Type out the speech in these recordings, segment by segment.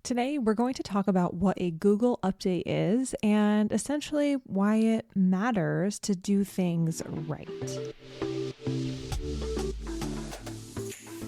Today, we're going to talk about what a Google update is and essentially why it matters to do things right.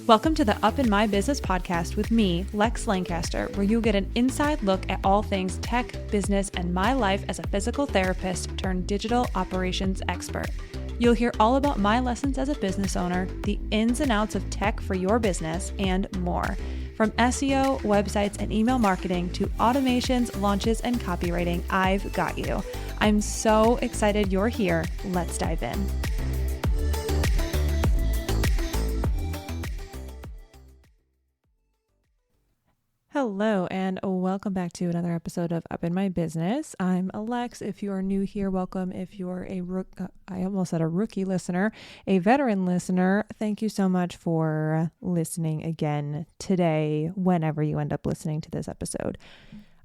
Welcome to the Up in My Business podcast with me, Lex Lancaster, where you'll get an inside look at all things tech, business, and my life as a physical therapist turned digital operations expert. You'll hear all about my lessons as a business owner, the ins and outs of tech for your business, and more. From SEO, websites, and email marketing to automations, launches, and copywriting, I've got you. I'm so excited you're here. Let's dive in. Hello, and welcome back to another episode of Up in My Business. I'm Alex. If you are new here, welcome. If you're I almost said a rookie listener, a veteran listener, thank you so much for listening again today, whenever you end up listening to this episode.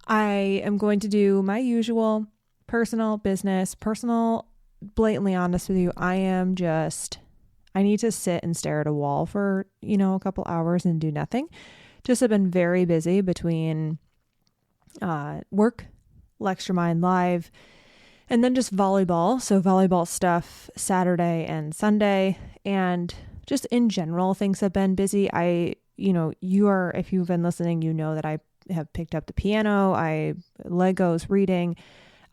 I am going to do my usual personal, blatantly honest with you. I need to sit and stare at a wall for, a couple hours and do nothing. Just have been very busy between work, Lecture Live, and then just volleyball. So volleyball stuff Saturday and Sunday, and just in general, things have been busy. If you've been listening, you know that I have picked up the piano, Legos, reading.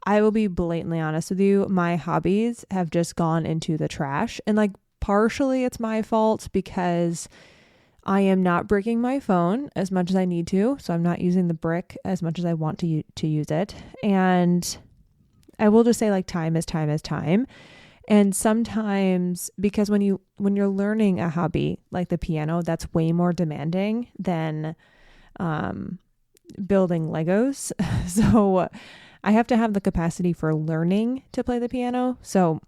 I will be blatantly honest with you. My hobbies have just gone into the trash, and partially it's my fault because I am not bricking my phone as much as I need to. So I'm not using the brick as much as I want to use it. And I will just say time is time. And sometimes, because when you're learning a hobby like the piano, that's way more demanding than building Legos. So I have to have the capacity for learning to play the piano. So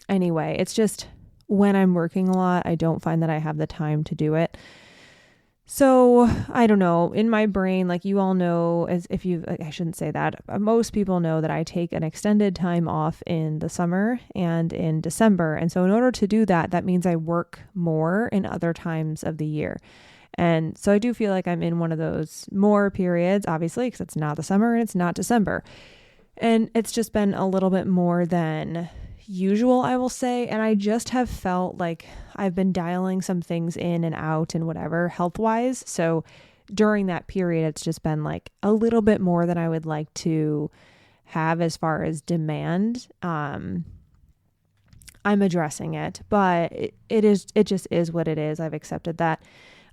anyway, it's just when I'm working a lot, I don't find that I have the time to do it. So I don't know, in my brain, you all know, I shouldn't say that. Most people know that I take an extended time off in the summer and in December. And so in order to do that, that means I work more in other times of the year. And so I do feel like I'm in one of those more periods, obviously, because it's not the summer and it's not December. And it's just been a little bit more than usual, I will say. And I just have felt like I've been dialing some things in and out and whatever health-wise. So during that period, it's just been a little bit more than I would like to have as far as demand. I'm addressing it, but it just is what it is. I've accepted that.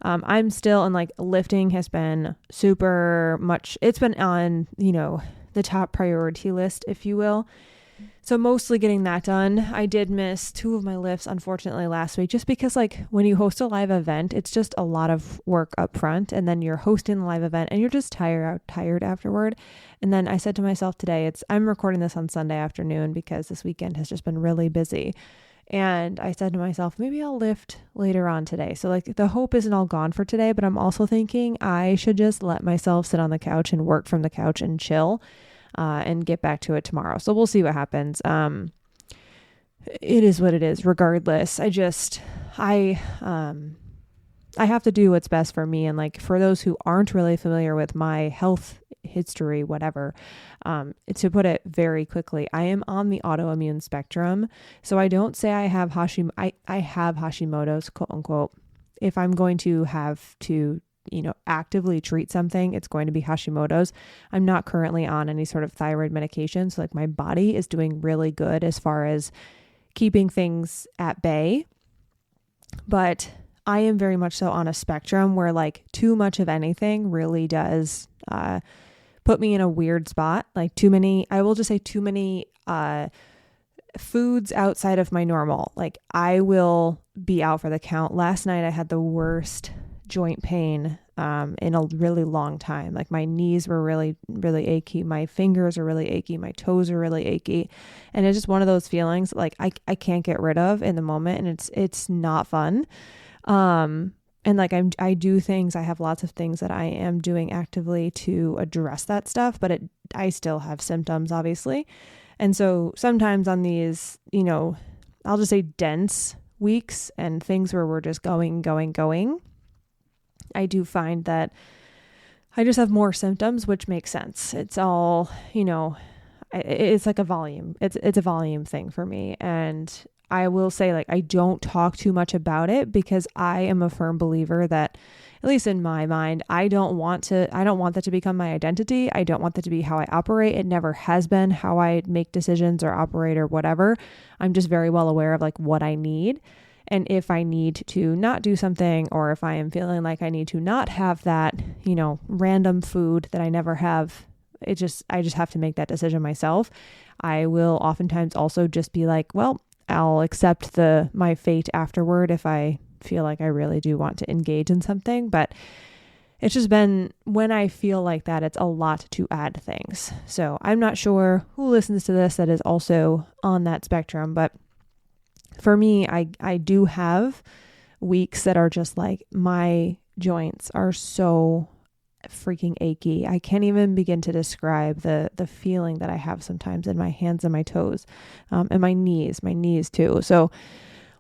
I'm still, and lifting has been super much, it's been on, the top priority list, if you will. So mostly getting that done. I did miss 2 of my lifts, unfortunately, last week, just because when you host a live event, it's just a lot of work up front, and then you're hosting the live event and you're just tired afterward. And then I said to myself today, I'm recording this on Sunday afternoon because this weekend has just been really busy. And I said to myself, maybe I'll lift later on today. So the hope isn't all gone for today, but I'm also thinking I should just let myself sit on the couch and work from the couch and chill. And get back to it tomorrow. So we'll see what happens. It is what it is. Regardless, I have to do what's best for me. And for those who aren't really familiar with my health history, whatever, to put it very quickly, I am on the autoimmune spectrum. So I don't say I have I have Hashimoto's, quote unquote. If I'm going to have to actively treat something, it's going to be Hashimoto's. I'm not currently on any sort of thyroid medication. So my body is doing really good as far as keeping things at bay. But I am very much so on a spectrum where too much of anything really does put me in a weird spot. Too many foods outside of my normal. I will be out for the count. Last night I had the worst joint pain in a really long time. My knees were really, really achy. My fingers are really achy. My toes are really achy. And it's just one of those feelings I can't get rid of in the moment. And it's not fun. And I do things, I have lots of things that I am doing actively to address that stuff, but I still have symptoms, obviously. And so sometimes on these, I'll just say dense weeks and things where we're just going, I do find that I just have more symptoms, which makes sense. It's all, it's like a volume. It's a volume thing for me. And I will say, like, I don't talk too much about it because I am a firm believer that, at least in my mind, I don't want that to become my identity. I don't want that to be how I operate. It never has been how I make decisions or operate or whatever. I'm just very well aware of like what I need. And if I need to not do something, or if I am feeling like I need to not have that, random food that I never have, I just have to make that decision myself. I will oftentimes also just be like, well, I'll accept my fate afterward if I feel like I really do want to engage in something. But it's just been, when I feel like that, it's a lot to add things. So I'm not sure who listens to this that is also on that spectrum, but for me, I do have weeks that are just like, my joints are so freaking achy. I can't even begin to describe the feeling that I have sometimes in my hands and my toes, and my knees too. So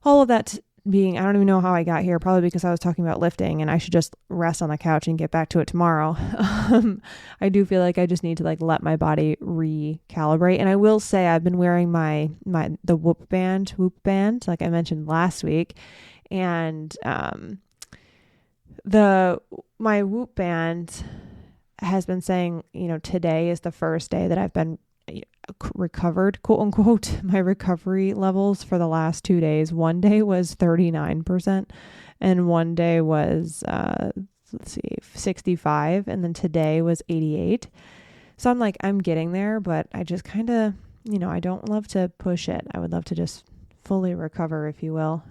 all of that being, I don't even know how I got here, probably because I was talking about lifting and I should just rest on the couch and get back to it tomorrow. I do feel like I just need to like let my body recalibrate. And I will say I've been wearing the Whoop band, like I mentioned last week. And, my Whoop band has been saying, today is the first day that I've been recovered, quote unquote, my recovery levels for the last 2 days. One day was 39% and one day was, 65. And then today was 88. So I'm like, I'm getting there, but I just kind of, I don't love to push it. I would love to just fully recover, if you will,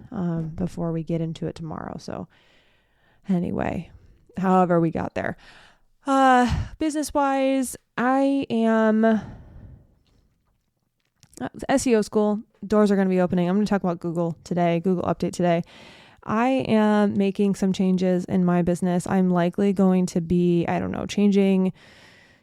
before we get into it tomorrow. So anyway, however we got there. Business wise, I am SEO school. Doors are going to be opening. I'm going to talk about Google update today. I am making some changes in my business. I'm likely going to be,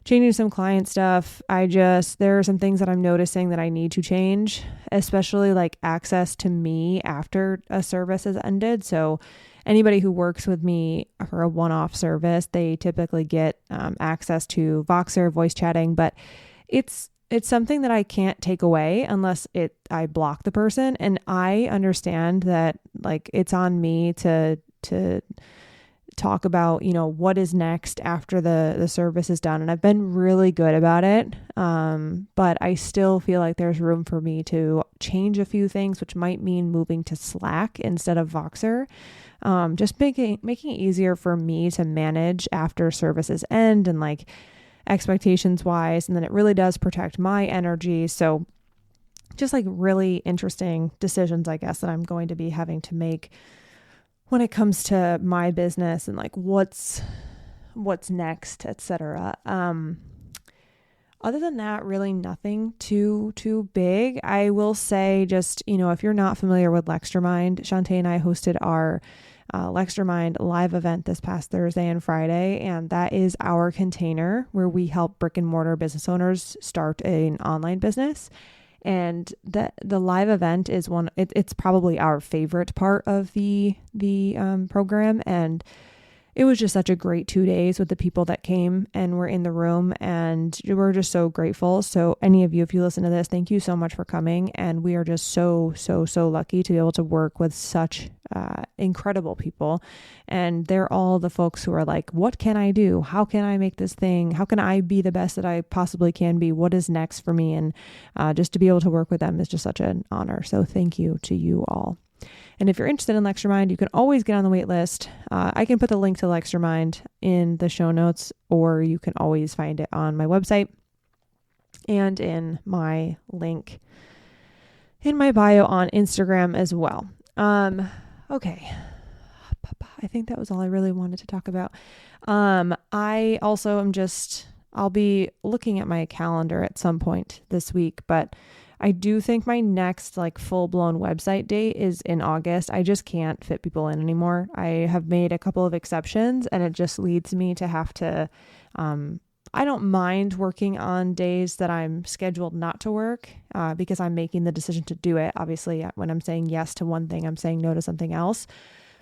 changing some client stuff. There are some things that I'm noticing that I need to change, especially like access to me after a service has ended. So anybody who works with me for a one-off service, they typically get access to Voxer voice chatting, but it's something that I can't take away unless I block the person. And I understand that like it's on me to talk about, what is next after the service is done. And I've been really good about it. But I still feel like there's room for me to change a few things, which might mean moving to Slack instead of Voxer. Just making it easier for me to manage after services end and like expectations wise. And then it really does protect my energy. So just like really interesting decisions, I guess, that I'm going to be having to make when it comes to my business and like what's next, etc. Other than that, really nothing too big. I will say just, if you're not familiar with Lextramind, Shantae and I hosted our Lextramind live event this past Thursday and Friday, and that is our container where we help brick and mortar business owners start an online business. And the live event is it's probably our favorite part of the program. And it was just such a great 2 days with the people that came and were in the room, and we're just so grateful. So any of you, if you listen to this, thank you so much for coming. And we are just so lucky to be able to work with such incredible people. And they're all the folks who are like, what can I do? How can I make this thing? How can I be the best that I possibly can be? What is next for me? And just to be able to work with them is just such an honor. So thank you to you all. And if you're interested in Lextramind, you can always get on the wait list. I can put the link to Lextramind in the show notes, or you can always find it on my website and in my link in my bio on Instagram as well. Okay. I think that was all I really wanted to talk about. I also I'll be looking at my calendar at some point this week, but I do think my next like full-blown website date is in August. I just can't fit people in anymore. I have made a couple of exceptions, and it just leads me to have to, I don't mind working on days that I'm scheduled not to work, because I'm making the decision to do it. Obviously, when I'm saying yes to one thing, I'm saying no to something else.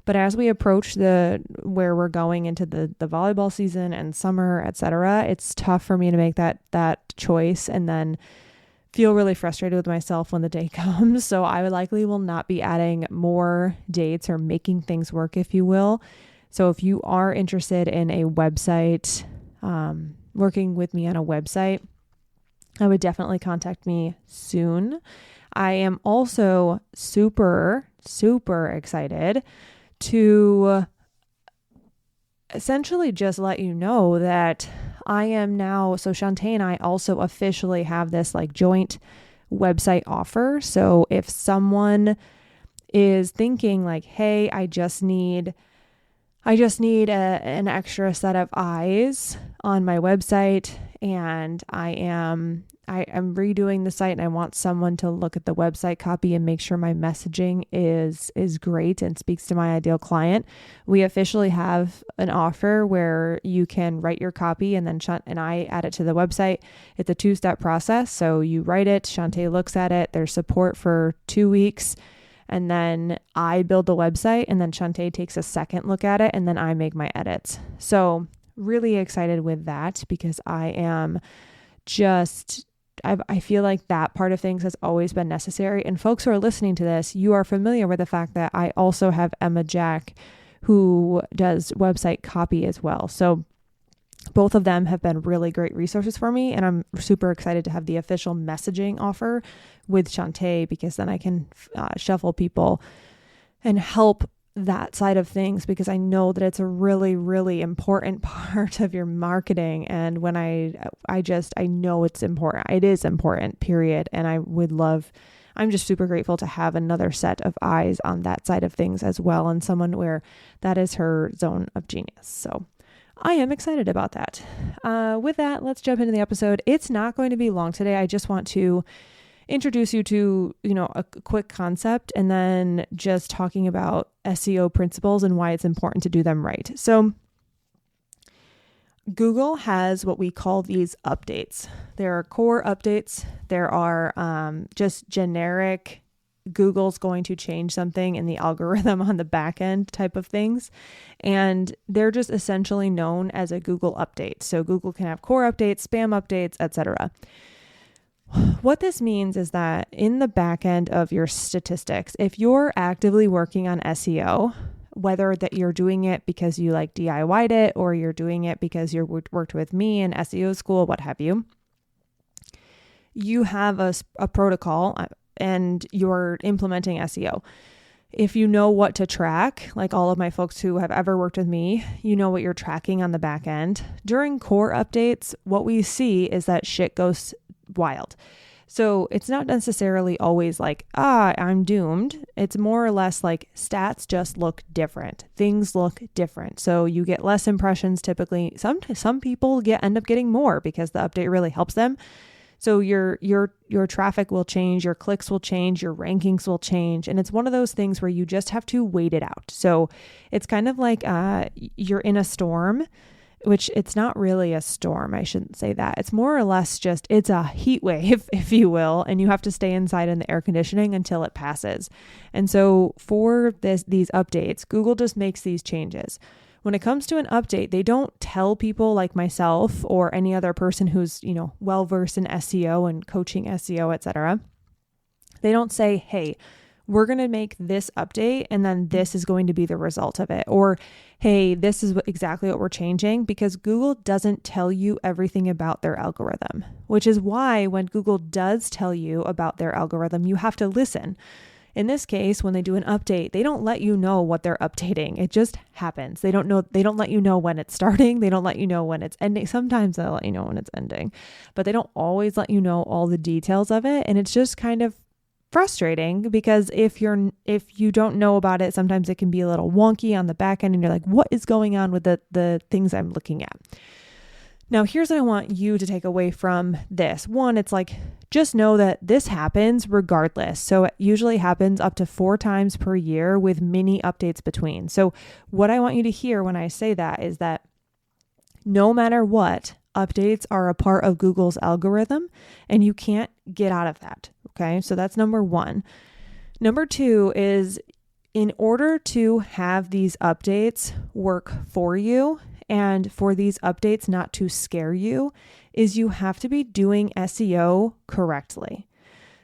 But as we approach where we're going into the volleyball season and summer, etc., it's tough for me to make that choice and then feel really frustrated with myself when the day comes. So I likely will not be adding more dates or making things work, if you will. So if you are interested in a website, working with me on a website, I would definitely contact me soon. I am also super, super excited to essentially just let you know that I am now, so Shantae and I also officially have this like joint website offer. So if someone is thinking like, hey, I just need an extra set of eyes on my website, and I'm redoing the site and I want someone to look at the website copy and make sure my messaging is great and speaks to my ideal client. We officially have an offer where you can write your copy and then and I add it to the website. It's a 2-step process. So you write it, Shantae looks at it, there's support for 2 weeks, and then I build the website, and then Shantae takes a second look at it, and then I make my edits. So really excited with that, because I feel like that part of things has always been necessary. And folks who are listening to this, you are familiar with the fact that I also have Emma Jack, who does website copy as well. So both of them have been really great resources for me, and I'm super excited to have the official messaging offer with Shantae, because then I can shuffle people and help that side of things, because I know that it's a really, really important part of your marketing. And when I know it's important. It is important, period. And I'm just super grateful to have another set of eyes on that side of things as well, and someone where that is her zone of genius. So I am excited about that. With that, let's jump into the episode. It's not going to be long today. I just want to introduce you to, a quick concept, and then just talking about SEO principles and why it's important to do them right. So Google has what we call these updates. There are core updates. There are just generic Google's going to change something in the algorithm on the back end type of things. And they're just essentially known as a Google update. So Google can have core updates, spam updates, etc. What this means is that in the back end of your statistics, if you're actively working on SEO, whether that you're doing it because you like DIY'd it, or you're doing it because you worked with me in SEO school, what have you, you have a protocol and you're implementing SEO. If you know what to track, like all of my folks who have ever worked with me, you know what you're tracking on the back end. During core updates, what we see is that shit goes wild. So it's not necessarily always like, I'm doomed. It's more or less like stats just look different. Things look different. So you get less impressions typically. Some people end up getting more because the update really helps them. So your traffic will change, your clicks will change, your rankings will change. And it's one of those things where you just have to wait it out. So it's kind of like you're in a storm, which it's not really a storm. I shouldn't say that. It's more or less just, it's a heat wave, if you will, and you have to stay inside in the air conditioning until it passes. And so for these updates, Google just makes these changes. When it comes to an update, they don't tell people like myself or any other person who's, well-versed in SEO and coaching SEO, etc. They don't say, hey, we're going to make this update and then this is going to be the result of it. Or, hey, this is exactly what we're changing, because Google doesn't tell you everything about their algorithm, which is why when Google does tell you about their algorithm, you have to listen. In this case, when they do an update, they don't let you know what they're updating. It just happens. They don't let you know when it's starting. They don't let you know when it's ending. Sometimes they'll let you know when it's ending, but they don't always let you know all the details of it. And it's just kind of frustrating, because if you don't know about it, sometimes it can be a little wonky on the back end and you're like, what is going on with the things I'm looking at? Now, here's what I want you to take away from this. One, it's like, just know that this happens regardless. So it usually happens up to 4 times per year with mini updates between. So what I want you to hear when I say that is that no matter what, updates are a part of Google's algorithm and you can't get out of that. Okay. So that's number 1. Number 2 is in order to have these updates work for you and for these updates not to scare you, is you have to be doing SEO correctly.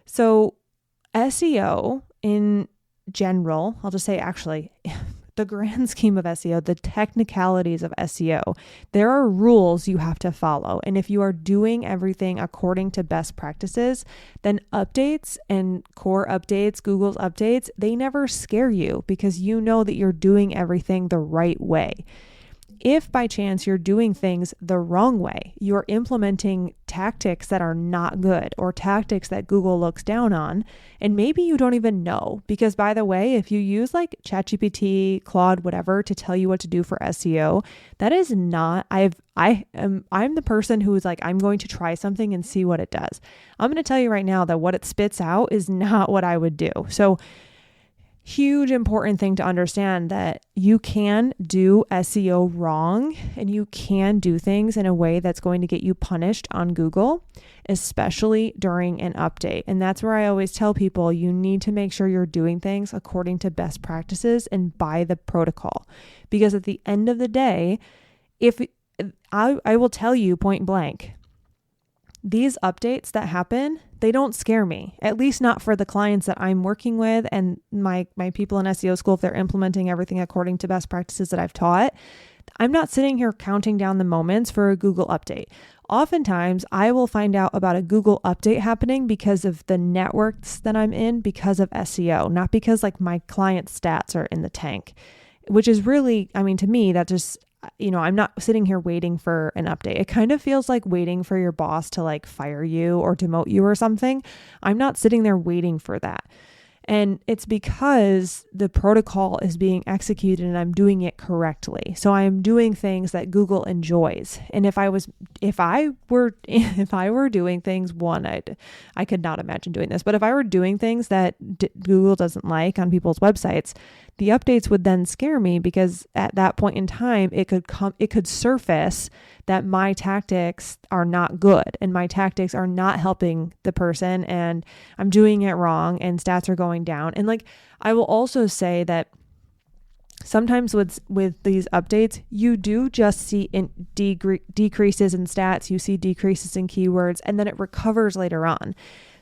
So SEO in general, I'll just say actually, the grand scheme of SEO, the technicalities of SEO, there are rules you have to follow. And if you are doing everything according to best practices, then updates and core updates, Google's updates, they never scare you because you know that you're doing everything the right way. If by chance you're doing things the wrong way, you're implementing tactics that are not good or tactics that Google looks down on, and maybe you don't even know, because by the way, if you use like ChatGPT, Claude, whatever to tell you what to do for SEO, that is not, I'm the person who is like, I'm going to try something and see what it does. I'm going to tell you right now that what it spits out is not what I would do. So huge important thing to understand that you can do SEO wrong and you can do things in a way that's going to get you punished on Google, especially during an update. And that's where I always tell people you need to make sure you're doing things according to best practices and by the protocol. Because at the end of the day, if I will tell you point blank, these updates that happen, they don't scare me, at least not for the clients that I'm working with and my people in SEO school. If they're implementing everything according to best practices that I've taught, I'm not sitting here counting down the moments for a Google update. Oftentimes, I will find out about a Google update happening because of the networks that I'm in, because of SEO, not because like my client stats are in the tank, which is really, I mean, to me, that just, I'm not sitting here waiting for an update. It kind of feels like waiting for your boss to like fire you or demote you or something. I'm not sitting there waiting for that. And it's because the protocol is being executed and I'm doing it correctly. So I am doing things that Google enjoys. And if I were doing things, I could not imagine doing this, but if I were doing things that Google doesn't like on people's websites, the updates would then scare me because at that point in time, it could surface that my tactics are not good and my tactics are not helping the person and I'm doing it wrong and stats are going down. And like, I will also say that sometimes with these updates, you do just see decreases in stats, you see decreases in keywords, and then it recovers later on.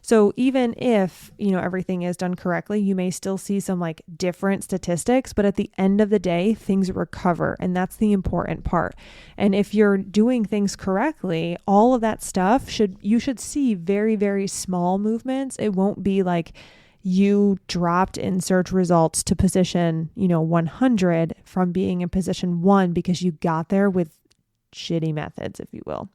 So even if, everything is done correctly, you may still see some like different statistics, but at the end of the day, things recover. And that's the important part. And if you're doing things correctly, all of that stuff you should see very, very small movements. It won't be like you dropped in search results to position, 100 from being in position 1 because you got there with shitty methods, if you will.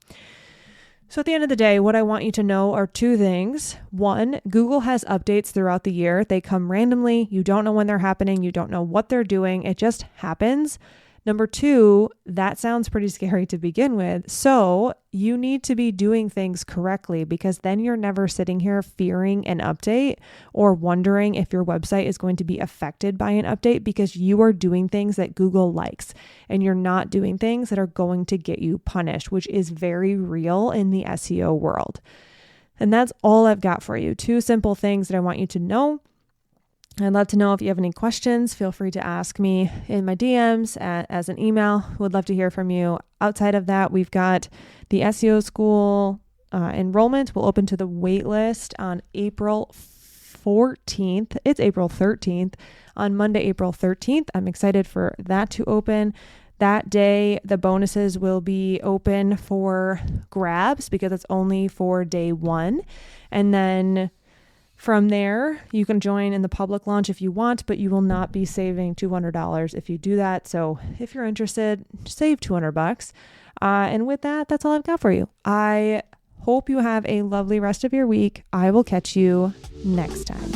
So at the end of the day, what I want you to know are two things. One, Google has updates throughout the year. They come randomly. You don't know when they're happening. You don't know what they're doing. It just happens. Number two, that sounds pretty scary to begin with. So you need to be doing things correctly because then you're never sitting here fearing an update or wondering if your website is going to be affected by an update because you are doing things that Google likes and you're not doing things that are going to get you punished, which is very real in the SEO world. And that's all I've got for you. Two simple things that I want you to know. I'd love to know if you have any questions. Feel free to ask me in my DMs as an email. Would love to hear from you. Outside of that, we've got the SEO school enrollment will open to the wait list on April 14th. It's April 13th on Monday, April 13th. I'm excited for that to open. That day, the bonuses will be open for grabs because it's only for day one. And then from there, you can join in the public launch if you want, but you will not be saving $200 if you do that. So if you're interested, save $200. And with that, that's all I've got for you. I hope you have a lovely rest of your week. I will catch you next time.